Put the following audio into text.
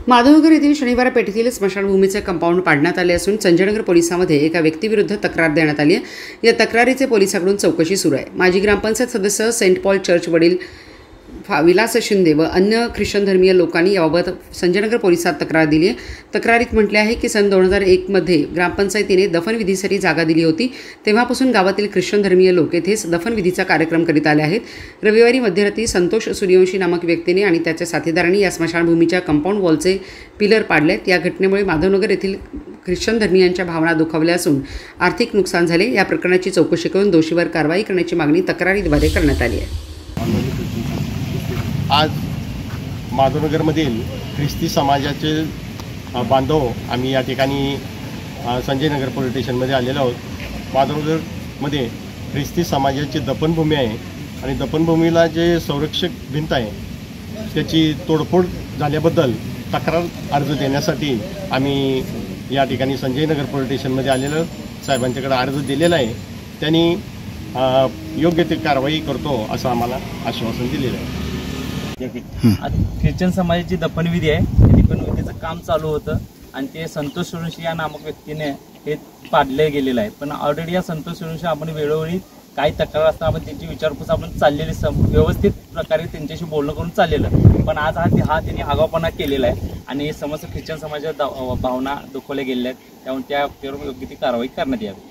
माधवनगर येथील शनिवार पेठेतील स्मशानभूमीचे कंपाऊंड पाडण्यात आले असून संजयनगर पोलिसांमध्ये एका व्यक्तीविरुद्ध तक्रार देण्यात आली आहे। या तक्रारीचे पोलिसांकडून चौकशी सुरू आहे। माजी ग्रामपंचायत सदस्य सेंट पॉल चर्च वडील विलास शिंदे व अन्य ख्रिश्चन धर्मीय लोकांनी याबाबत संजयनगर पोलिसात तक्रार दिली आहे। तक्रारीत म्हटले आहे की सन 2001 मध्ये ग्रामपंचायतीने दफनविधीसाठी जागा दिली होती। तेव्हापासून गावातील ख्रिश्चन धर्मीय लोक येथेच दफनविधीचा कार्यक्रम करीत आले आहेत। रविवारी मध्यरात्री संतोष सूर्यवंशी नामक व्यक्तीने आणि त्याच्या साथीदारांनी या स्मशानभूमीच्या कंपाऊंड वॉलचे पिलर पाडलेत। या घटनेमुळे माधवनगर येथील ख्रिश्चन धर्मीयांच्या भावना दुखावल्या असून आर्थिक नुकसान झाले। या प्रकरणाची चौकशी करून दोषीवर कारवाई करण्याची मागणी तक्रारीद्वारे करण्यात आली आहे। आज माधवनगरमधील ख्रिस्ती समाजाचे बांधव आम्ही या ठिकाणी संजयनगर पोलीस स्टेशनमध्ये आलेलो आहोत। माधवनगरमध्ये ख्रिस्ती समाजाची दफनभूमी आहे आणि दफनभूमीला जे संरक्षक भिंत आहे त्याची तोडफोड झाल्याबद्दल तक्रार अर्ज देण्यासाठी आम्ही या ठिकाणी संजयनगर पोलीस स्टेशनमध्ये आलेलो साहेबांच्याकडे अर्ज दिलेला आहे। त्यांनी योग्य ते कारवाई करतो असं आम्हाला आश्वासन दिलेलं आहे। ख्रिश्चन समाजाची दफनविधी आहे। दफनविधीचं काम चालू होतं आणि ते संतोष सूर्यवंशी या नामक व्यक्तीने हे पाडले गेलेलं आहे। पण ऑलरेडी या संतोष सूर्यवंशी आपण वेळोवेळी काही तक्रार असता आपण त्यांची विचारपूस आपण चाललेली व्यवस्थित प्रकारे त्यांच्याशी बोलणं करून चाललेलं, पण आज हा त्यांनी आगाऊपणा केलेला आहे आणि समस्त ख्रिश्चन समाजाच्या भावना दुखवल्या गेलेल्या आहेत। त्यामुळे त्या योग्य ती कारवाई करण्यात यावी।